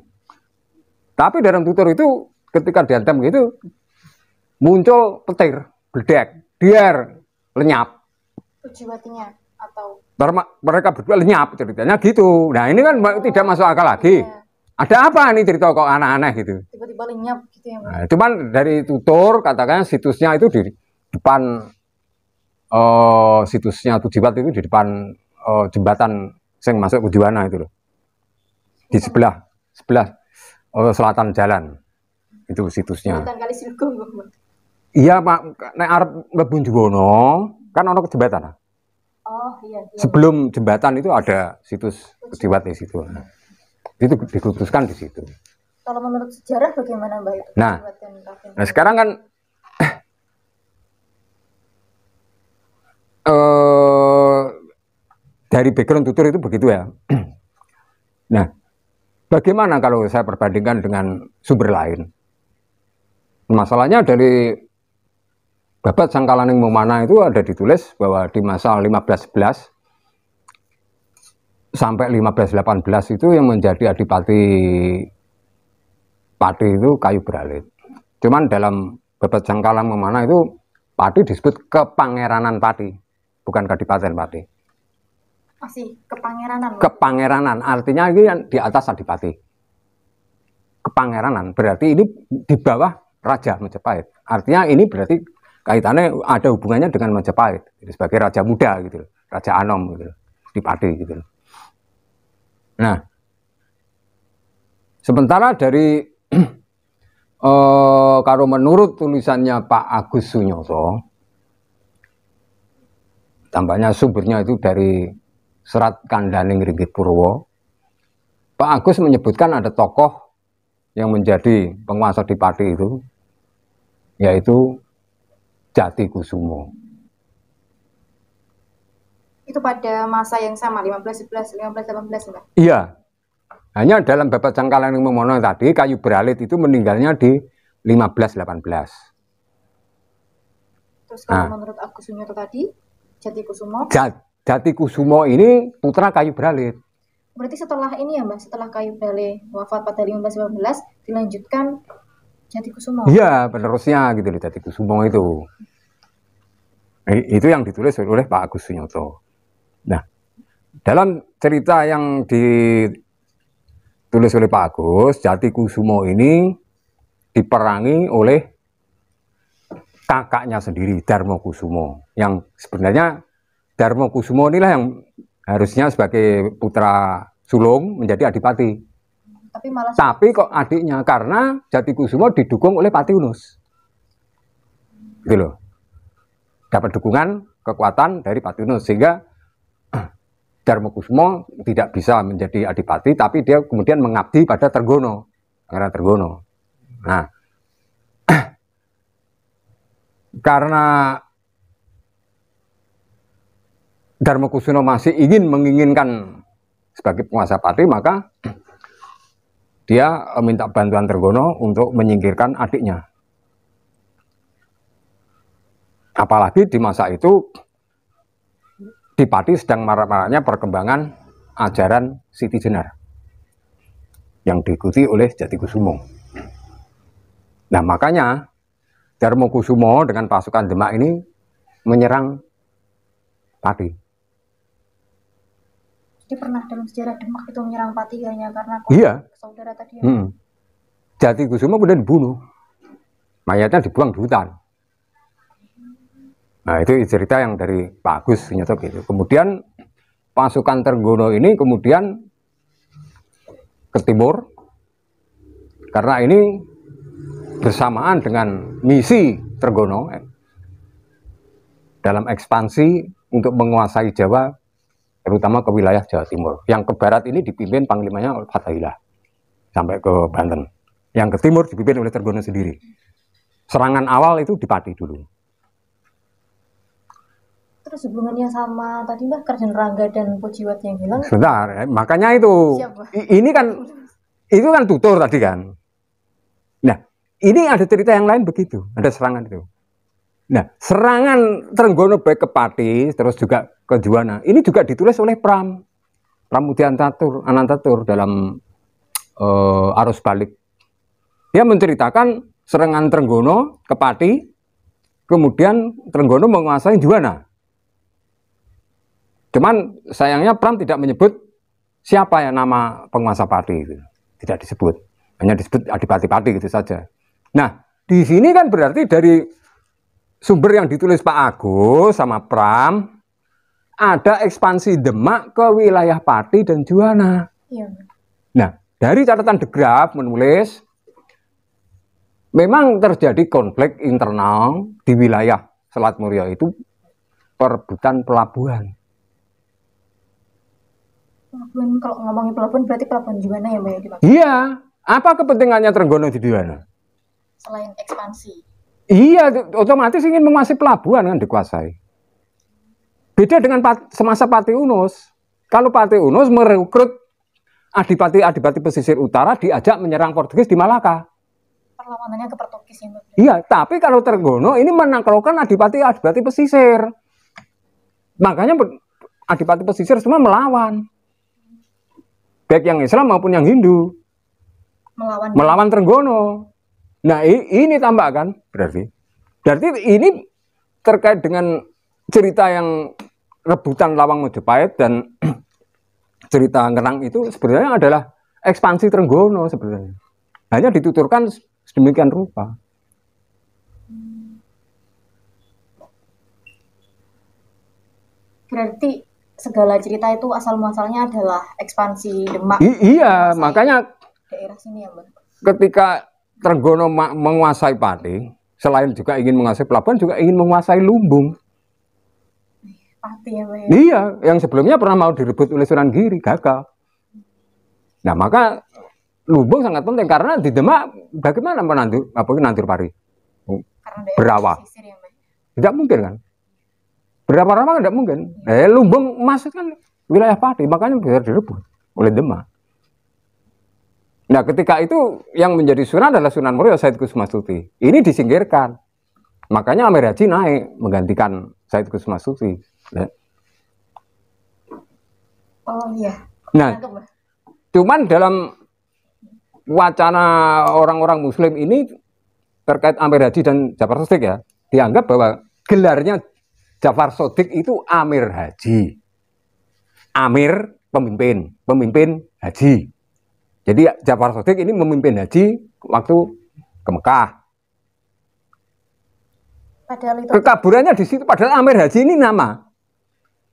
Tapi dalam tutur itu ketika dihantam gitu muncul petir, bledek, diar, lenyap. Pujiwatinya atau Mereka berdua lenyap ceritanya gitu. Nah ini kan tidak masuk akal lagi. ya. Ada apa nih cerita kok aneh-aneh gitu. Tiba-tiba lenyap gitu ya, Mbak? Nah, cuman dari tutur katakan situsnya itu di depan situsnya Pujiwati itu di depan jembatan yang masuk Pujiwana itu loh. Di sebelah selatan jalan itu situsnya. Jembatan Kali Silgo, Mbak. Iya Pak, nek arep mlebu Juwono kan ono jembatan. Oh iya. Sebelum jembatan itu ada situs Pujiwati di situ. Itu dikutuskan di situ. Kalau menurut sejarah bagaimana, Mbak? Itu Nah sekarang kan dari background tutur itu begitu ya. Nah, bagaimana kalau saya perbandingkan dengan sumber lain? Masalahnya dari Babat Sangkalaning Mumana itu ada ditulis bahwa di masa 1511 sampai 1518 itu yang menjadi Adipati Pati itu Kayu Bralit. Cuman dalam Babat Sangkalaning Mumana itu Pati disebut Kepangeranan Pati, bukan Kadipaten Pati. Masih kepangeranan. Kepangeranan artinya ini di atas Adipati. Kepangeranan berarti ini di bawah Raja Majapahit. Artinya ini berarti kaitannya ada hubungannya dengan Majapahit sebagai raja muda gitu, Raja Anom gitu, di Pati gitu. Nah, sementara dari kalau menurut tulisannya Pak Agus Sunyoso, tambahnya sumbernya itu dari Serat Kandaning Ringgit Purwo, Pak Agus menyebutkan ada tokoh yang menjadi penguasa di Pati itu, yaitu Jatikusumo. Itu pada masa yang sama 1511, 1518 Mbak. Iya. Hanya dalam Babat Cangkalang Memono tadi Kayu Bralit itu meninggalnya di 1518. Terus kalau menurut Agus Sunyoto tadi, Jatikusumo? Jatikusumo ini putra Kayu Bralit. Berarti setelah ini ya Mbak, setelah Kayu Bralit wafat pada 1518, dilanjutkan Jatikusumo? Iya, penerusnya gitu loh Jatikusumo itu. Itu yang ditulis oleh Pak Agus Sunyoto. Nah, dalam cerita yang ditulis oleh Pak Agus, Jatikusumo ini diperangi oleh kakaknya sendiri, Darmokusumo. Yang sebenarnya Darmokusumo inilah yang harusnya sebagai putra sulung menjadi adipati. Tapi kok adiknya, karena Jatikusumo didukung oleh Patiunus. Gitu loh. Dapat dukungan, kekuatan dari Patiunus, sehingga Darmokusumo tidak bisa menjadi adipati, tapi dia kemudian mengabdi pada Trenggono, Pangeran Trenggono. Nah, karena Darmokusumo masih menginginkan sebagai penguasa Pati, maka dia minta bantuan Trenggono untuk menyingkirkan adiknya. Apalagi di masa itu di Pati sedang marak-maraknya perkembangan ajaran Siti Jenar yang diikuti oleh Jatikusumo. Nah, makanya Darmokusumo dengan pasukan Demak ini menyerang Pati. Jadi pernah dalam sejarah Demak itu menyerang Pati hanya karena saudara tadi ya? Jatikusumo kemudian dibunuh. Mayatnya dibuang di hutan. Nah, itu cerita yang dari Pak Agus Sunyoto gitu. Kemudian pasukan Trenggono ini kemudian ke timur, karena ini bersamaan dengan misi Trenggono dalam ekspansi untuk menguasai Jawa, terutama ke wilayah Jawa Timur. Yang ke barat ini dipimpin panglimanya oleh Fathahillah sampai ke Banten. Yang ke timur dipimpin oleh Trenggono sendiri. Serangan awal itu di Pati dulu. Terus hubungannya sama tadi Mbak, Kerjen Rangga dan Pujiwat yang hilang? Sebentar, makanya itu. Ini kan, itu kan tutur tadi kan. Nah, ini ada cerita yang lain begitu. Ada serangan itu. Nah, serangan Trenggono baik ke Pati, terus juga ke Juwana. Ini juga ditulis oleh Pramudianantatur dalam Arus Balik. Dia menceritakan serangan Trenggono ke Pati, kemudian Trenggono menguasai Juwana. Cuman sayangnya Pram tidak menyebut siapa ya nama penguasa Pati itu. Tidak disebut. Hanya disebut Adipati Pati gitu saja. Nah, di sini kan berarti dari sumber yang ditulis Pak Agus sama Pram, ada ekspansi Demak ke wilayah Pati dan Juwana. Iya. Nah, dari catatan The Graph menulis, memang terjadi konflik internal di wilayah Selat Muria itu perebutan pelabuhan. Pelabuhan, kalau ngomongin pelabuhan berarti pelabuhan Juwana ya Mbak ya dimaksud? Iya, apa kepentingannya Trenggono di Juwana? Selain ekspansi. Iya, otomatis ingin menguasai pelabuhan kan dikuasai. Beda dengan semasa Patiunus. Kalau Patiunus merekrut adipati-adipati pesisir utara diajak menyerang Portugis di Malaka. Perlawanannya ke Portugis ya Mbak? Iya, tapi kalau Trenggono ini menaklukkan adipati-adipati pesisir. Makanya adipati pesisir semua melawan. Baik yang Islam maupun yang Hindu. Melawan Trenggono. Nah, ini tambah kan berarti. Berarti ini terkait dengan cerita yang rebutan Lawang Majapahit dan cerita Ngerang itu sebenarnya adalah ekspansi Trenggono sebenarnya. Hanya dituturkan sedemikian rupa. Berarti segala cerita itu asal muasalnya adalah ekspansi Demak. Iya, makanya daerah sini ya Mbak. Ketika Trenggono menguasai Pati, selain juga ingin menguasai pelabuhan, juga ingin menguasai Lumbung. Pati ya Mbak. Iya, yang sebelumnya pernah mau direbut oleh Sunan Giri, gagal. Nah, maka Lumbung sangat penting karena di Demak bagaimana nandur pari? Berawal. Ya, tidak mungkin kan? Berapa lama tidak mungkin. Lumbung emas itu kan wilayah Pati, makanya bisa direbut oleh Demak. Nah, ketika itu yang menjadi Sunan adalah Sunan Muria Said Kusumasuti. Ini disingkirkan. Makanya Amir Haji naik menggantikan Said Kusumasuti. Ya. Oh iya. Nah, cuman dalam wacana orang-orang Muslim ini terkait Amir Haji dan Jafar Shodiq ya, dianggap bahwa gelarnya Jafar Shodiq itu Amir Haji. Amir pemimpin, pemimpin haji. Jadi Jafar Shodiq ini memimpin haji waktu ke Mekah. Padahal itu kekaburannya di situ. Padahal Amir Haji ini nama.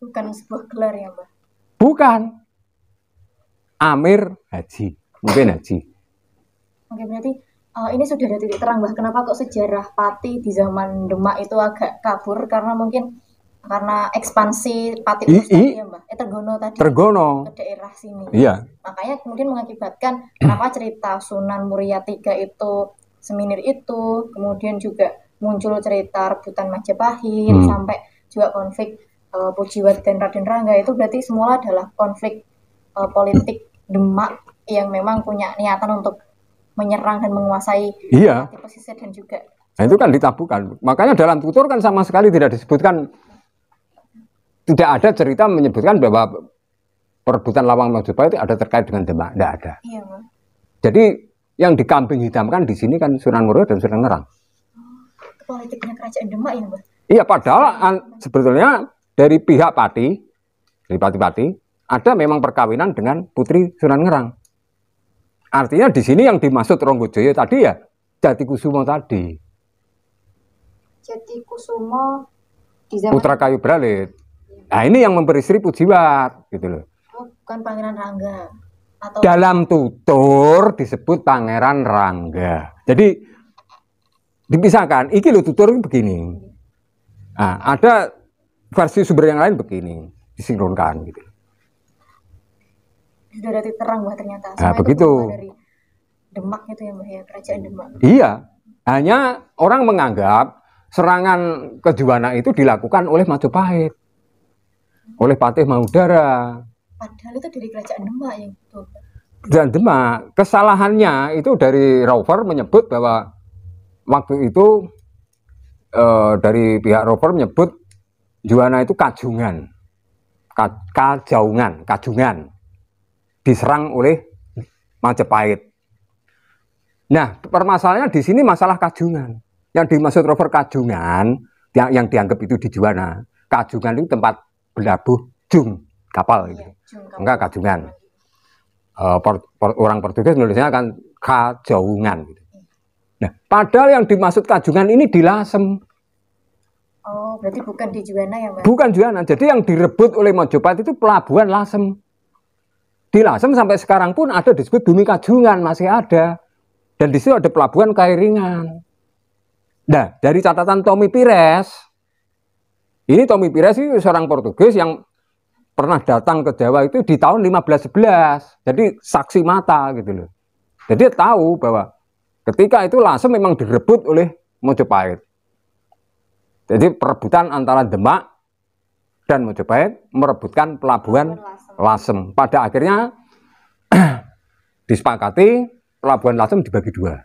bukan sebuah gelar ya, Mbak. Bukan. Amir Haji, memimpin haji. Oke, berarti ini sudah ada titik terang, Mbak. Kenapa kok sejarah Pati di zaman Demak itu agak kabur? Karena mungkin karena ekspansi Pati tadi ya, Mbak. Tergono tadi. Tergono. Ke daerah sini. Iya. Makanya kemudian mengakibatkan kenapa cerita Sunan Muria III itu seminir itu, kemudian juga muncul cerita rebutan Majapahit, sampai juga konflik Pujiwat dan Raden Rangga. Itu berarti semula adalah konflik politik Demak yang memang punya niatan untuk menyerang dan menguasai Pati pesisir dan juga. Nah, itu kan ditabuhkan. Makanya dalam tutur kan sama sekali tidak disebutkan, tidak ada cerita menyebutkan bahwa perebutan Lawang Majapahit itu ada terkait dengan Demak. Tidak ada. Iya, Mbak. Jadi yang dikambing hitamkan di sini kan Sunan Muria dan Sunan Ngerang. Politiknya kerajaan Demak ya, Mbak? Iya, padahal sebetulnya dari pihak Pati, dari Pati-Pati, ada memang perkawinan dengan putri Sunan Ngerang. Artinya di sini yang dimaksud Ronggojoyo tadi ya Jatikusumo tadi. Jatikusumo di zaman Putra Kayu Bralit. Nah, ini yang memperistri Pujiwat gitu loh. Oh, bukan Pangeran Rangga. Atau dalam tutur disebut Pangeran Rangga. Jadi dipisahkan. Iki lo tutur begini. Nah, ada versi sumber yang lain begini, disinkronkan gitu. Sudah ada titik terang, Mbak, ternyata. Nah, begitu. Dari Demak itu ya, Mbak, ya, kerajaan Demak. Iya. Hanya orang menganggap serangan ke Juwana itu dilakukan oleh Majapahit, oleh Patih Mahudara. Padahal itu dari kerajaan Demak yang itu. Dan Demak, kesalahannya itu dari Rover menyebut bahwa waktu itu dari pihak Rover menyebut Juwana itu Kajungan, Kajungan diserang oleh Majapahit. Nah, permasalahannya di sini masalah Kajungan. Yang dimaksud Rover Kajungan yang dianggap itu di Juwana. Kajungan itu tempat berlabuh jung kapal gitu. Enggak Kajungan. Orang Portugis nulisnya kan Kajaungan gitu. Nah, padahal yang dimaksud Kajungan ini di Lasem. Oh, berarti bukan di Juwana ya, Mbak? Bukan Juwana. Jadi yang direbut oleh Majapahit itu pelabuhan Lasem. Di Lasem sampai sekarang pun ada disebut Bumi Kajungan, masih ada. Dan di situ ada pelabuhan Kairingan. Nah, dari catatan Tommy Pires, ini Tommy Pires itu seorang Portugis yang pernah datang ke Jawa itu di tahun 1511. Jadi saksi mata gitu loh. Jadi dia tahu bahwa ketika itu Lasem memang direbut oleh Majapahit. Jadi perebutan antara Demak dan Majapahit merebutkan pelabuhan Lasem. Pada akhirnya disepakati pelabuhan Lasem dibagi dua.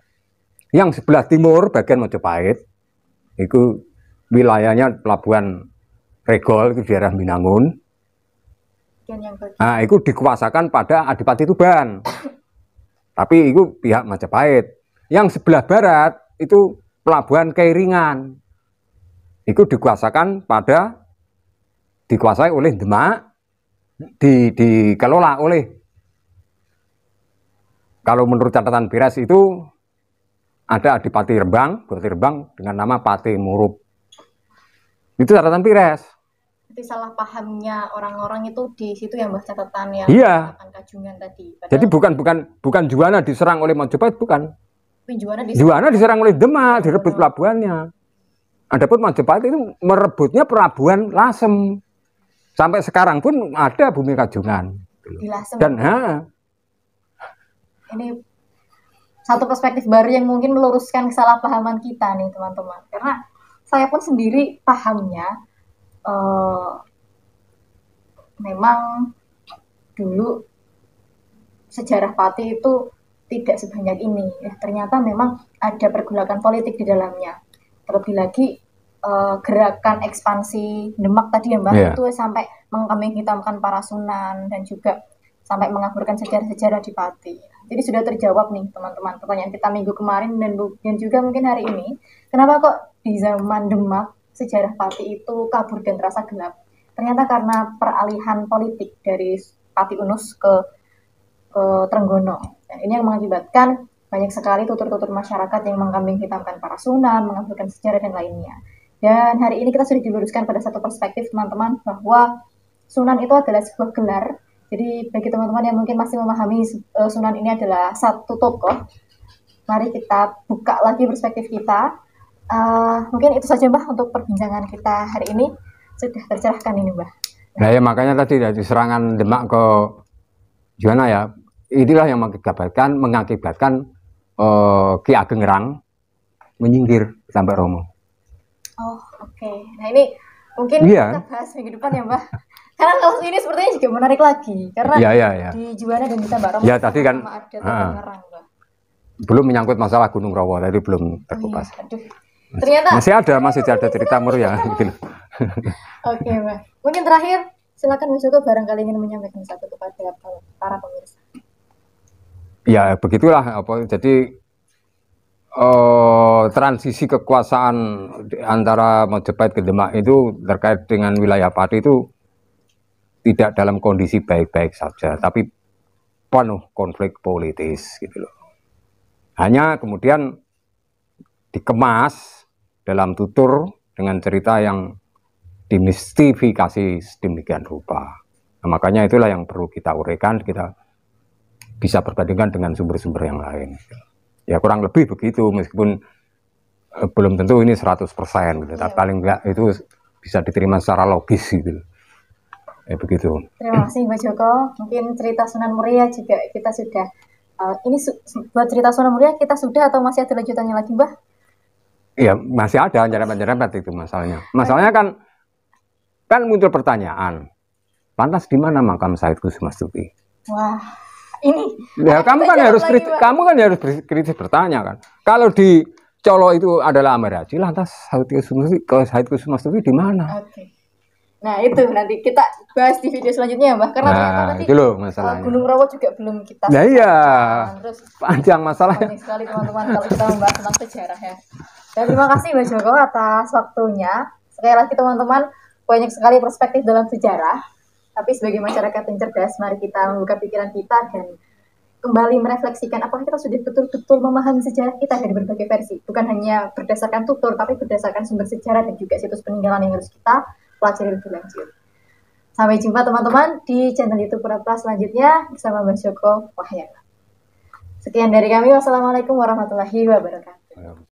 Yang sebelah timur bagian Majapahit itu wilayahnya pelabuhan Regol, itu daerah Binangun. Nah, itu dikuasakan pada Adipati Tuban. Tapi itu pihak Majapahit. Yang sebelah barat itu pelabuhan Kairingan. Itu dikuasakan dikuasai oleh Demak, dikelola oleh, kalau menurut catatan Pires itu ada Adipati Rembang, Bupati Rembang dengan nama Pati Murup. Itu catatan Pires. Jadi salah pahamnya orang-orang itu di situ ya, Mbak, catatan yang Kajungan tadi. Padahal jadi bukan Juwana diserang oleh Majapahit, bukan. Juwana diserang oleh Demak, direbut pelabuhannya. Adapun Majapahit itu merebutnya pelabuhan Lasem. Sampai sekarang pun ada Bumi Kajungan. Di Lasem. Dan ini satu perspektif baru yang mungkin meluruskan kesalahpahaman kita nih, teman-teman. Karena saya pun sendiri pahamnya eh, memang dulu sejarah Pati itu tidak sebanyak ini. Ya, ternyata memang ada pergolakan politik di dalamnya. Terlebih lagi gerakan ekspansi Demak tadi ya Mbak, itu sampai mengkambing hitamkan para sunan dan juga sampai mengaburkan sejarah-sejarah di Pati. Jadi sudah terjawab nih teman-teman pertanyaan kita minggu kemarin dan juga mungkin hari ini. Kenapa kok di zaman Demak sejarah Pati itu kabur dan terasa gelap? Ternyata karena peralihan politik dari Pati Unus ke Trenggono. Dan ini yang mengakibatkan banyak sekali tutur-tutur masyarakat yang mengkambing hitamkan para sunan, mengaburkan sejarah dan lainnya. Dan hari ini kita sudah diluruskan pada satu perspektif teman-teman bahwa sunan itu adalah sebuah gelar. Jadi bagi teman-teman yang mungkin masih memahami sunan ini adalah satu tokoh, mari kita buka lagi perspektif kita. Mungkin itu saja Mbah untuk perbincangan kita hari ini. Sudah tercerahkan ini Mbah. Nah ya makanya tadi dari serangan Demak ke gimana ya, inilah yang mengakibatkan Ki Ageng Ngerang menyingkir sampai Romo. Oh oke. Nah ini mungkin kita bahas minggu depan ya Mbah. Karena kalau ini sepertinya juga menarik lagi karena di Juwana dan kita Mbak Romo ya tadi kan Ngerang, Mbak. Belum menyangkut masalah Gunung Rawa, tadi belum terkupas. Ternyata masih ada cerita meriah gitu. Oke Mbak. Mungkin terakhir silakan Mas Joko barangkali ingin menyampaikan satu kepada para pemirsa. Ya begitulah jadi transisi kekuasaan antara Majapahit ke Demak itu terkait dengan wilayah Pati itu tidak dalam kondisi baik-baik saja, tapi penuh konflik politis gitu loh. Hanya kemudian dikemas dalam tutur dengan cerita yang dimistifikasi sedemikian rupa. Nah, makanya itulah yang perlu kita uraikan, kita bisa perbandingkan dengan sumber-sumber yang lain. Ya kurang lebih begitu, meskipun belum tentu ini 100% gitu, tapi paling enggak itu bisa diterima secara logis gitu. Ya begitu. Terima kasih Mbak Joko. Mungkin cerita Sunan Muria juga kita sudah ini buat cerita Sunan Muria kita sudah atau masih ada lanjutannya lagi Mbak? Iya masih ada nyerempet-nyerempet itu masalahnya. Masalahnya kan muncul pertanyaan, lantas di mana makam Said Kusumastuti? Wah, ini. Ya kamu kan harus kritis bertanya kan. Kalau di Colo itu adalah Amaraji, lantas Said Kusumastuti di mana? Oke. Nah itu nanti kita bahas di video selanjutnya Mbak. Karena tadi itu loh masalahnya. Gunung Rawa juga belum kita. Nah iya. Terus panjang masalahnya. Panjang sekali teman-teman kalau kita membahas tentang sejarah ya. Dan terima kasih Mbak Joko atas waktunya. Sekali lagi teman-teman, banyak sekali perspektif dalam sejarah. Tapi sebagai masyarakat yang cerdas, mari kita membuka pikiran kita dan kembali merefleksikan apakah kita sudah betul-betul memahami sejarah kita dari berbagai versi. Bukan hanya berdasarkan tutur, tapi berdasarkan sumber sejarah dan juga situs peninggalan yang harus kita pelajari lebih lanjut. Sampai jumpa teman-teman di channel YouTube Pura-Pura selanjutnya bersama Mbak Joko Wahyana. Sekian dari kami. Wassalamualaikum warahmatullahi wabarakatuh.